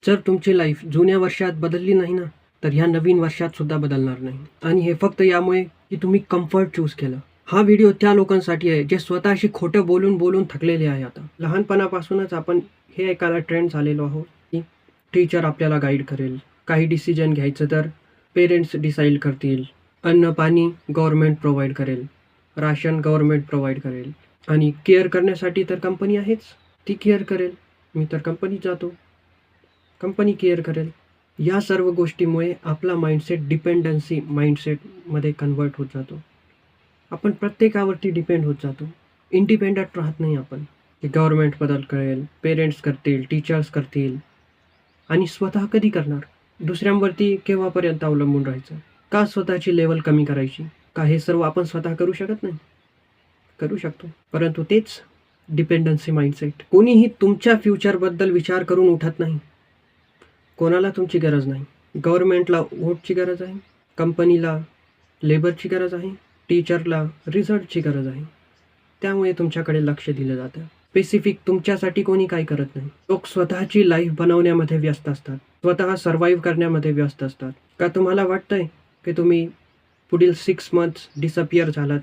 जर तुमची लाईफ जुन्या वर्षात बदलली नाही ना, तर ह्या नवीन वर्षात सुद्धा बदलणार नाही. आणि हे फक्त यामुळे की तुम्ही कम्फर्ट चूज केलं. हा व्हिडिओ त्या लोकांसाठी आहे जे स्वतःशी खोटं बोलून बोलून थकलेले आहे. आता लहानपणापासूनच आपण हे ऐकायला ट्रेंड झालेलो आहोत की टीचर आपल्याला गाईड करेल, काही डिसिजन घ्यायचं तर पेरेंट्स डिसाईड करतील, अन्न पाणी गव्हर्नमेंट प्रोव्हाइड करेल, राशन गव्हर्नमेंट प्रोव्हाइड करेल आणि केअर करण्यासाठी तर कंपनी आहेच, ती केअर करेल. मी तर कंपनीत जातो, कंपनी केअर करेल. या सर्व गोष्टीमुळे आपला माइंडसेट डिपेंडन्सी माइंडसेटमध्ये कन्व्हर्ट होत जातो. आपण प्रत्येकावरती डिपेंड होत जातो. इंडिपेंडंट राहत नाही आपण, की गव्हर्नमेंट मदत करेल, पेरेंट्स करतील, टीचर्स करतील आणि स्वतः कधी करणार? दुसऱ्यांवरती केव्हापर्यंत अवलंबून राहायचं? का स्वतःची लेवल कमी करायची? का हे सर्व आपण स्वतः करू शकत नाही? करू शकतो, परंतु तेच डिपेंडन्सी माइंडसेट. कोणीही तुमच्या फ्युचरबद्दल विचार करून उठत नाही. कोणाला तुमची गरज नाही. गव्हर्नमेंटला वोटची गरज आहे, कंपनीला लेबरची गरज आहे, टीचरला रिझल्टची गरज आहे. त्यामुळे तुमच्याकडे लक्ष दिलं जातं. स्पेसिफिक तुमच्यासाठी कोणी काही करत नाही. लोक स्वतःची लाईफ बनवण्यामध्ये व्यस्त असतात, स्वतः सर्व्हाइव्ह करण्यामध्ये व्यस्त असतात. का तुम्हाला वाटतंय की तुम्ही पुढील 6 मंथ्स डिसअपियर झालात,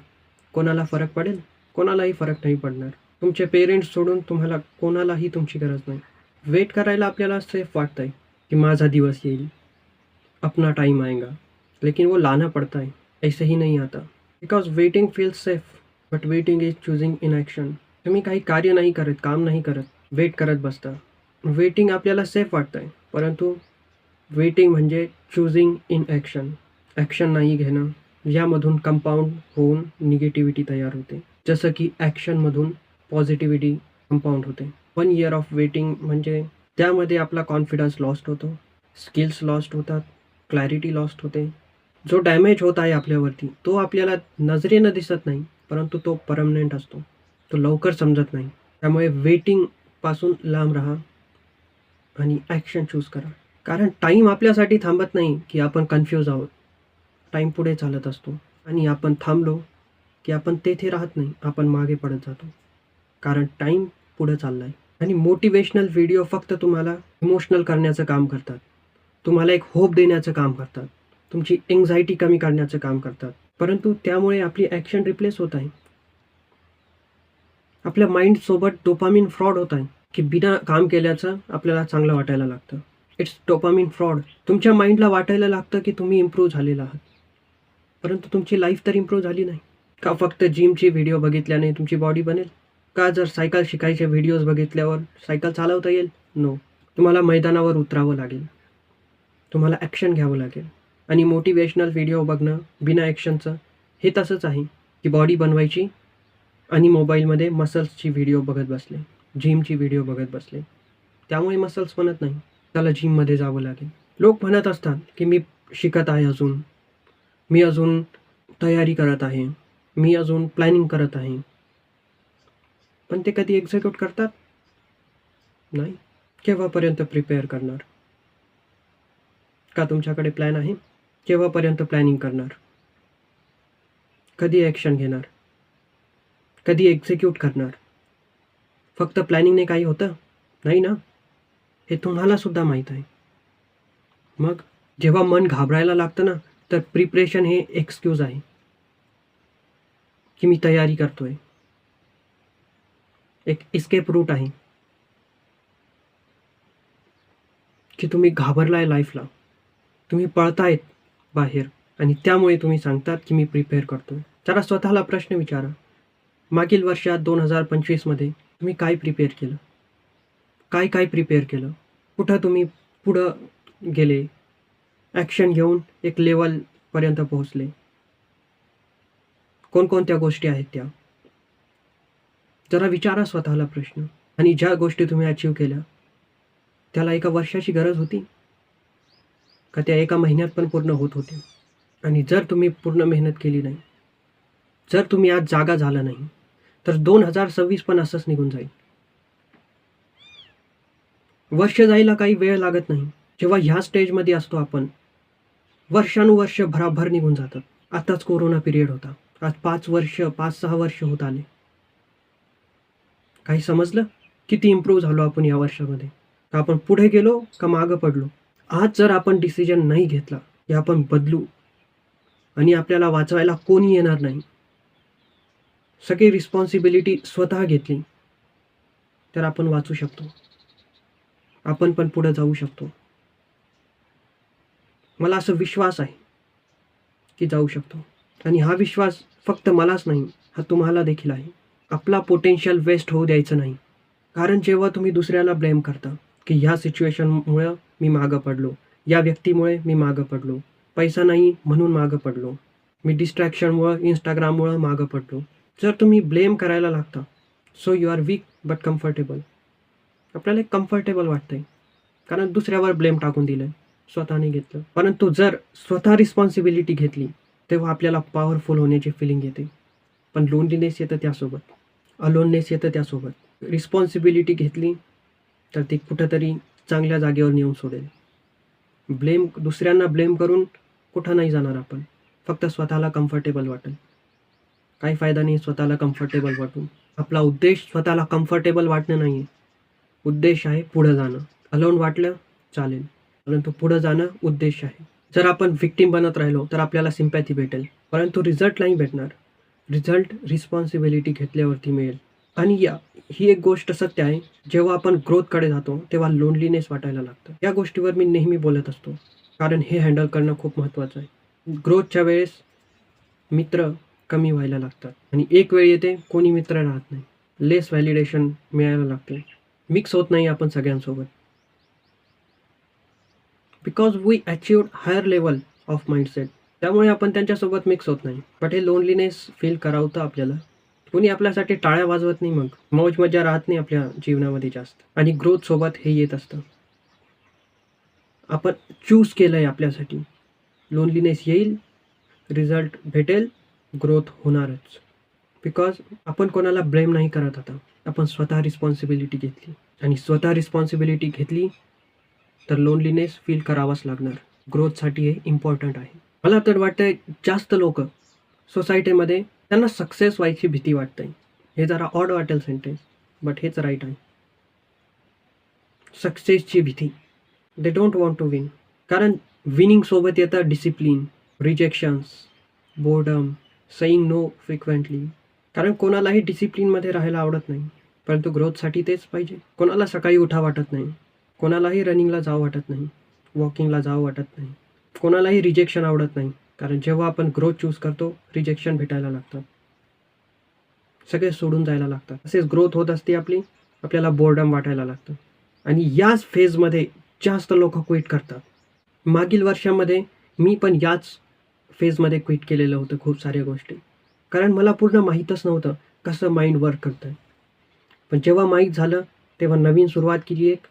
कोणाला फरक पडेल? कोणालाही फरक नाही पडणार. तुमचे पेरेंट्स सोडून तुम्हाला कोणालाही तुमची गरज नाही. वेट करायला आपल्याला सेफ वाटतंय कि माझा दिवस येईल, अपना टाइम आएगा, लेकिन वो लाना पड़ता है. ऐसे ही नहीं आता. Because waiting feels safe, but waiting is choosing in action. तुम्ही काही कार्य नाही करत, काम नाही करत, वेट करत बसता. वेटिंग आपल्याला सेफ वाटतंय, परंतु वेटिंग म्हणजे चूजिंग इन ॲक्शन. ॲक्शन नाही घेणं, यामधून कंपाऊंड होऊन निगेटिव्हिटी तयार होते. जसं की ॲक्शनमधून पॉझिटिव्हिटी कंपाऊंड होते. 1 इयर ऑफ वेटिंग म्हणजे त्यामध्ये आपला कॉन्फिडन्स लॉस्ट होतो, स्किल्स लॉस्ट होतात, क्लॅरिटी लॉस्ट होते. जो डॅमेज होत आहे आपल्यावरती तो आपल्याला नजरेनं दिसत नाही, परंतु तो परमनंट असतो. तो लवकर समजत नाही. त्यामुळे वेटिंगपासून लांब राहा आणि ॲक्शन चूज करा. कारण टाईम आपल्यासाठी थांबत नाही की आपण कन्फ्यूज आहोत. टाईम पुढे चालत असतो आणि आपण थांबलो की आपण तेथे राहत नाही, आपण मागे पडत जातो. कारण टाईम पुढे चालला आहे. आणि मोटिवेशनल व्हिडिओ फक्त तुम्हाला इमोशनल करण्याचं काम करतात. तुम्हाला एक होप देण्याचं काम करतात. तुमची एन्झायटी कमी करण्याचं काम करतात. परंतु त्यामुळे आपली ॲक्शन रिप्लेस होत आहे. आपल्या माइंडसोबत डोपामिन फ्रॉड होत आहे, की बिना काम केल्याचं आपल्याला चांगलं वाटायला लागतं. It's dopamine fraud. तुमच्या माइंडला वाटायला लागतं की तुम्ही इम्प्रूव्ह झालेला आहात, परंतु तुमची लाईफ तर इम्प्रूव्ह झाली नाही. का फक्त जिमचे व्हिडिओ बघितल्याने तुमची बॉडी बनेल? का जर सायकल शिकायचे व्हिडिओज बघितल्यावर सायकल चालवता येईल? नो. तुम्हाला मैदानावर उतरावं लागेल, तुम्हाला ॲक्शन घ्यावं लागेल. आणि मोटिवेशनल व्हिडिओ बघणं बिना ॲक्शनचं हे तसंच आहे, की बॉडी बनवायची आणि मोबाईलमध्ये मसल्सची व्हिडिओ बघत बसले, जिमची व्हिडिओ बघत बसले. त्यामुळे मसल्स बनत नाही. त्याला जिममध्ये जावं लागेल. लोक म्हणत असतात की मी शिकत आहे अजून, मी अजून तयारी करत आहे, मी अजून प्लॅनिंग करत आहे. पण ते कधी एक्झिक्यूट करतात? नाही. केव्हापर्यंत प्रिपेअर करणार? का तुमच्याकडे प्लॅन आहे? केव्हापर्यंत प्लॅनिंग करणार? कधी ॲक्शन घेणार? कधी एक्झिक्यूट करणार? फक्त प्लॅनिंगने काही होतं? नाही ना. हे तुम्हाला सुद्धा माहीत आहे. मग जेव्हा मन घाबरायला लागतं ना, तर प्रिपरेशन हे एक्सक्यूज आहे, की मी तयारी करतोय. एक इस्केप रूट आहे, की तुम्ही घाबरलाय लाईफला. तुम्ही पळतायत बाहेर आणि त्यामुळे तुम्ही सांगतात की मी प्रिपेअर करतोय. जरा स्वतःला प्रश्न विचारा. मागील वर्षात 2025मध्ये तुम्ही काय प्रिपेअर केलं? काय प्रिपेअर केलं? कुठं तुम्ही पुढं गेले? ॲक्शन घेऊन एक लेवलपर्यंत पोहोचले? कोणकोणत्या गोष्टी आहेत त्या? जरा विचारा स्वतःला प्रश्न. आणि ज्या गोष्टी तुम्ही अचीव्ह केल्या, त्याला एका वर्षाची गरज होती? का त्या एका महिन्यात पण पूर्ण होत होत्या? आणि जर तुम्ही पूर्ण मेहनत केली नाही, जर तुम्ही आज जागा झाला नाही, तर 2026 पण असंच निघून जाईल. वर्ष जायला काही वेळ लागत नाही. जेव्हा ह्या स्टेजमध्ये असतो आपण, वर्षानुवर्ष भराभर निघून जातात. आताच कोरोना पिरियड होता. आज 5-6 वर्ष होत आले. काही समजलं? किती इम्प्रूव्ह झालो आपण या वर्षामध्ये? का आपण पुढे गेलो का मागं पडलो. आज जर आपण डिसिजन नाही घेतला की आपण बदलू आणि आपल्याला वाचवायला कोणी येणार नाही, सगळी रिस्पॉन्सिबिलिटी स्वतः घेतली, तर आपण वाचू शकतो. आपण पण पुढे जाऊ शकतो. मला असा विश्वास आहे की जाऊ शकतो. आणि हा विश्वास फक्त मलाच नाही, हा तुम्हाला देखील आहे. आपला पोटेन्शियल वेस्ट होऊ द्यायचं नाही. कारण जेव्हा तुम्ही दुसऱ्याला ब्लेम करता की ह्या सिच्युएशनमुळं मी मागं पडलो, या व्यक्तीमुळे मी मागं पडलो, पैसा नाही म्हणून मागं पडलो, मी डिस्ट्रॅक्शनमुळं, इंस्टाग्राममुळं मागं पडलो. जर तुम्ही ब्लेम करायला लागता, so you are weak but comfortable. आपल्याला एक कम्फर्टेबल वाटतंय कारण दुसऱ्यावर ब्लेम टाकून दिलं, स्वतःने घेतलं. परंतु जर स्वतः रिस्पॉन्सिबिलिटी घेतली, तेव्हा आपल्याला पॉवरफुल होण्याची फिलिंग येते. पण लोनलीनेस येतं त्यासोबत, अलोननेस येतं त्यासोबत. रिस्पॉन्सिबिलिटी घेतली तर ती कुठंतरी चांगल्या जागेवर नेऊन सोडेल. दुसऱ्यांना ब्लेम करून कुठं नाही जाणार आपण. फक्त स्वतःला कम्फर्टेबल वाटेल. काही फायदा नाही स्वतःला कम्फर्टेबल वाटून. आपला उद्देश स्वतःला कम्फर्टेबल वाटणं नाही आहे. उद्देश आहे पुढं जाणं. अलोन वाटलं चालेल, परंतु पुढं जाणं उद्देश आहे. जर आपण व्हिक्टीम बनत राहिलो तर आपल्याला सिम्पॅथी भेटेल, परंतु रिझल्ट नाही भेटणार. रिझल्ट रिस्पॉन्सिबिलिटी घेतल्यावरती मिळेल. आणि ही एक गोष्ट सत्य आहे, जेव्हा आपण ग्रोथकडे जातो तेव्हा लोनलीनेस वाटायला लागतं. या गोष्टीवर मी नेहमी बोलत असतो, कारण हे हँडल करणं खूप महत्त्वाचं आहे. ग्रोथच्या वेळेस मित्र कमी व्हायला लागतात आणि एक वेळ येते कोणी मित्र राहत नाही. लेस व्हॅलिडेशन मिळायला लागते. मिक्स होत नाही आपण सगळ्यांसोबत. Because we achieved higher level of mindset. त्यामुळे आपण त्यांच्यासोबत मिक्स होत नाही. बट हे लोनलीनेस फील करावतं आपल्याला. कोणी आपल्यासाठी टाळ्या वाजवत नाही, मग मौज मजा राहत नाही आपल्या जीवनामध्ये जास्त. आणि ग्रोथसोबत हे येत असतं. आपण चूज केलं आहे आपल्यासाठी. लोनलीनेस येईल, रिझल्ट भेटेल, ग्रोथ होणारच. बिकॉज आपण कोणाला ब्लेम नाही करत आता. आपण स्वतः रिस्पॉन्सिबिलिटी घेतली आणि स्वतः रिस्पॉन्सिबिलिटी घेतली तर लोनलीनेस फील करावाच लागणार. ग्रोथसाठी हे इम्पॉर्टंट आहे. मला तर वाटतंय जास्त लोक सोसायटीमध्ये त्यांना सक्सेस व्हायची भीती वाटते. हे जरा ऑड वाटेल सेंटेन्स, बट हेच राईट आहे. सक्सेसची भीती. They don't want to win. कारण विनिंगसोबत येतं discipline, rejections, boredom, saying no frequently. कारण कोणालाही डिसिप्लिनमध्ये राहायला आवडत नाही, परंतु ग्रोथसाठी तेच पाहिजे. कोणाला सकाळी उठा वाटत नाही, कोणालाही रनिंगला जावं वाटत नाही, वॉकिंगला जावं वाटत नाही, कोणालाही रिजेक्शन आवडत नाही. कारण जेव्हा आपण ग्रोथ चूज करतो रिजेक्शन भेटायला लागतात, सगळे सोडून जायला लागतात. तसेच ग्रोथ होत असते आपली, आपल्याला बोर्डम वाटायला लागतं आणि याच फेजमध्ये जास्त लोक क्विट करतात. मागील वर्षामध्ये मी पण याच फेजमध्ये क्विट केलेलं होतं खूप साऱ्या गोष्टी. कारण मला पूर्ण माहीतच नव्हतं कसं माइंड वर्क करतं आहे. पण जेव्हा माहीत झालं तेव्हा नवीन सुरुवात केली एक,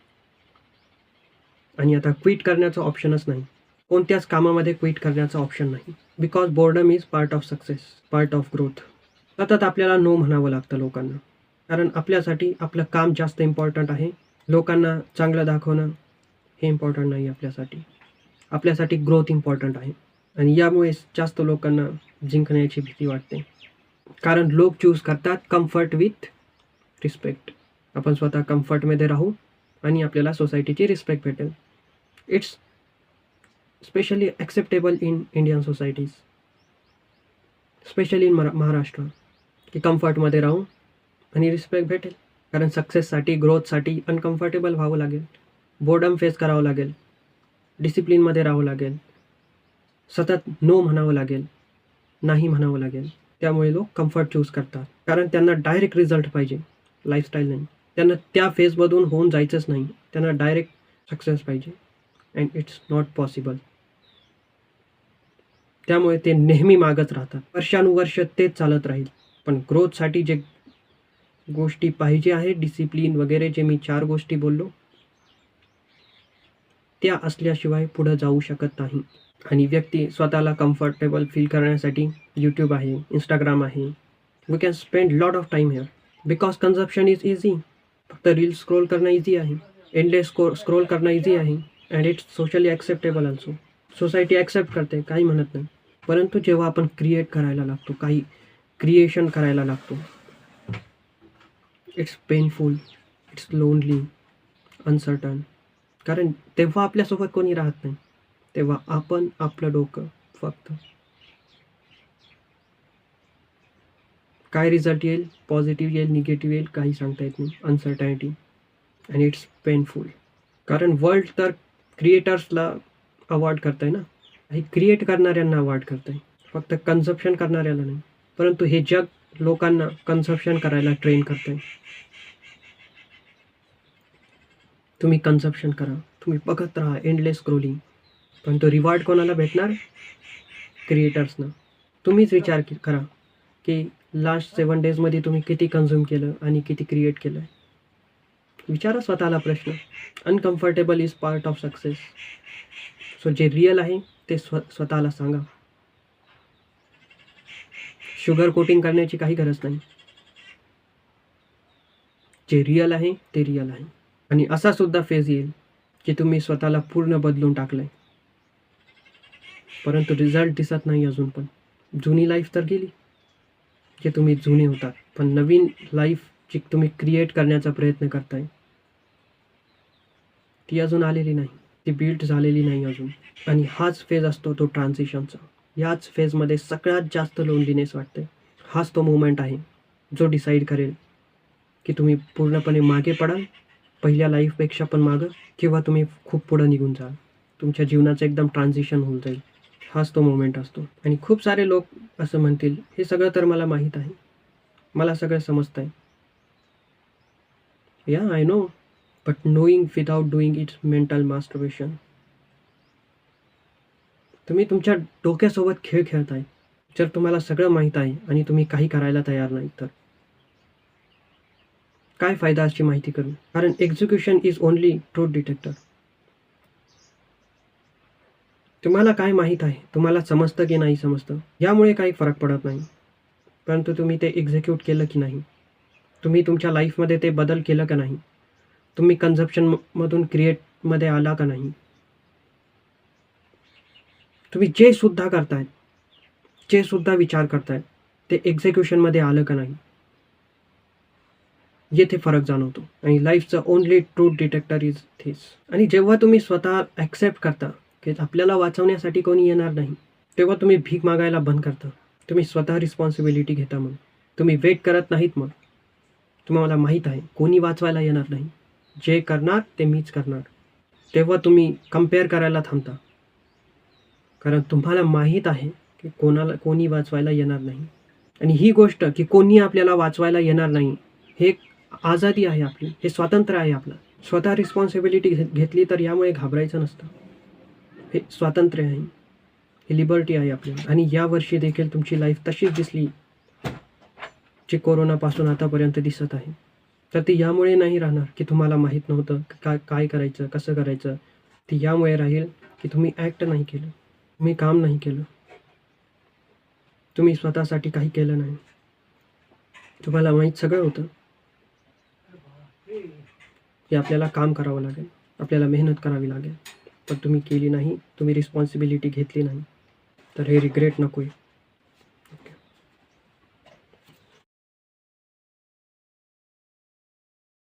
आणि आता क्विट करण्याचा ऑप्शनच नाही. कोणत्याच कामामध्ये क्विट करण्याचा ऑप्शन नाही. Because boredom is part of success, part of growth. सतत आपल्याला नो म्हणावं लागतं लोकांना. कारण आपल्यासाठी आपलं काम जास्त इम्पॉर्टंट आहे. लोकांना चांगलं दाखवणं हे इम्पॉर्टंट नाही आपल्यासाठी. आपल्यासाठी ग्रोथ इम्पॉर्टंट आहे. आणि यामुळेच जास्त लोकांना जिंकण्याची भीती वाटते. कारण लोक चूज करतात कम्फर्ट विथ रिस्पेक्ट. आपण स्वतः कम्फर्टमध्ये राहू आणि आपल्याला सोसायटीची रिस्पेक्ट भेटेल. It's specially acceptable in Indian societies, specially in Maharashtra, की कम्फर्टमध्ये राहू आणि रिस्पेक्ट भेटेल. कारण सक्सेससाठी, ग्रोथसाठी अनकम्फर्टेबल व्हावं लागेल, बोर्डम फेस करावं लागेल, डिसिप्लिनमध्ये राहावं लागेल, सतत नो म्हणावं लागेल, नाही म्हणावं लागेल. त्यामुळे लोक कम्फर्ट चूज करतात. कारण त्यांना डायरेक्ट रिझल्ट पाहिजे, लाईफस्टाईल नाही. त्यांना त्या फेजमधून होऊन जायचंच नाही, त्यांना डायरेक्ट सक्सेस पाहिजे. And it's not possible. त्यामुळे ते नेहमी मागत राहतात. वर्षानुवर्ष तेच चालत राहील. पण ग्रोथसाठी जे गोष्टी पाहिजे आहे, डिसिप्लिन वगैरे, जे मी 4 गोष्टी बोललो, त्या असल्याशिवाय पुढं जाऊ शकत नाही. आणि व्यक्ती स्वतःला कम्फर्टेबल फील करण्यासाठी यूट्यूब आहे, इंस्टाग्राम आहे. We can spend lot of time here because consumption is easy. फक्त रील्स स्क्रोल करणं इझी आहे, एंडलेस स्क्रोल करणं इझी आहे. And it's socially acceptable also. Society accept करते, काही म्हणत नाही. परंतु जेव्हा आपण क्रिएट करायला लागतो, काही क्रिएशन करायला लागतो, it's painful, it's lonely, uncertain. कारण तेव्हा आपल्यासोबत कोणी राहत नाही. तेव्हा आपण आपलं डोकं फक्त. काय रिझल्ट येईल, पॉझिटिव्ह येईल, निगेटिव्ह येईल, काही सांगता येत नाही. अनसर्टॅनिटी अँड इट्स पेनफुल. कारण वर्ल्ड तर क्रिएटर्सला अवॉर्ड करतंय ना. हे क्रिएट करणाऱ्यांना अवॉर्ड करतंय, फक्त कन्झप्शन करणाऱ्याला नाही. परंतु हे जग लोकांना कन्झप्शन करायला ट्रेन करतंय. तुम्ही कन्झप्शन करा, तुम्ही बघत राहा, एंडलेस स्क्रोलिंग. पण तो रिवॉर्ड कोणाला भेटणार? क्रिएटर्सना. तुम्हीच विचार करा की लास्ट 7 डेजमध्ये तुम्ही किती कन्झ्युम केलं आणि किती क्रिएट केलं आहे. विचारा स्वतःला प्रश्न. Uncomfortable is part of success. So जे रिअल आहे ते स्वतःला सांगा. शुगर कोटिंग करण्याची काही गरज नाही. जे रिअल आहे ते रिअल आहे. आणि असा सुद्धा फेज येईल की तुम्ही स्वतःला पूर्ण बदलून टाकलंय, परंतु रिझल्ट दिसत नाही अजून पण. जुनी लाईफ तर गेली, जे तुम्ही जुने होतात, पण नवीन लाईफ जी तुम्ही क्रिएट करण्याचा प्रयत्न करताय ती अजून आलेली नाही, ती बिल्ड झालेली नाही अजून. आणि हाच फेज असतो तो ट्रान्झिशनचा. याच फेजमध्ये सगळ्यात जास्त लोनलीनेस वाटते. हाच तो मोमेंट आहे जो डिसाईड करेल की तुम्ही पूर्णपणे मागे पडाल, पहिल्या लाईफपेक्षा पण मागं, किंवा तुम्ही खूप पुढं निघून जाल. तुमच्या जीवनाचं एकदम ट्रान्झिशन होऊन जाईल. हाच तो मोमेंट असतो. आणि खूप सारे लोक असं म्हणतील, हे सगळं तर मला माहीत आहे, मला सगळं समजतं आहे. या I know, but knowing without doing it's mental masturbation. तुम्ही तुमच्या डोक्यासोबत खेळ खेळताय. जर तुम्हाला सगळं माहीत आहे आणि तुम्ही काही करायला तयार नाही, तर काय फायदा अशी माहिती करून? कारण execution is only truth detector. तुम्हाला काय माहीत आहे, तुम्हाला समजतं की नाही समजतं, यामुळे काही फरक पडत नाही. परंतु तुम्ही ते एक्झिक्यूट केलं की नाही, तुम्ही तुमच्या लाईफमध्ये ते बदल केलं का नाही, तुम्ही कन्झप्शनमधून क्रिएटमध्ये आला का नाही, तुम्ही जे सुद्धा करताय, जे सुद्धा विचार करताय, ते एक्झिक्युशनमध्ये आलं का नाही, येथे फरक जाणवतो. आणि लाईफचं only truth detector is this. आणि जेव्हा तुम्ही स्वतः ॲक्सेप्ट करता की आपल्याला वाचवण्यासाठी कोणी येणार नाही, तेव्हा तुम्ही भीक मागायला बंद करता. तुम्ही स्वतः रिस्पॉन्सिबिलिटी घेता. मग तुम्ही वेट करत नाहीत. मग तुम्हाला माहीत आहे कोणी वाचवायला येणार नाही, जे करणार ते मीच करणार. तेव्हा तुम्ही कम्पेअर करायला थांबता, कारण तुम्हाला माहीत आहे की कोणी वाचवायला येणार नाही. आणि ही गोष्ट की कोणी आपल्याला वाचवायला येणार नाही, हे आझादी आहे आपली, हे स्वातंत्र्य आहे आपलं. स्वतः रिस्पॉन्सिबिलिटी घेतली तर यामुळे घाबरायचं नसतं. हे स्वातंत्र्य आहे, ही लिबर्टी आहे आपली. आणि यावर्षी देखील तुमची लाईफ तशीच दिसली जी कोरोनापासून आतापर्यंत दिसत आहे, तर ती यामुळे नाही राहणार की तुम्हाला माहीत नव्हतं काय करायचं, कसं करायचं. ती यामुळे राहील की तुम्ही ॲक्ट नाही केलं, तुम्ही काम नाही केलं, तुम्ही स्वतःसाठी काही केलं नाही. तुम्हाला माहीत सगळं होतं की आपल्याला काम करावं लागेल, आपल्याला मेहनत करावी लागेल, पण तुम्ही केली नाही, तुम्ही रिस्पॉन्सिबिलिटी घेतली नाही. तर हे रिग्रेट नको आहे.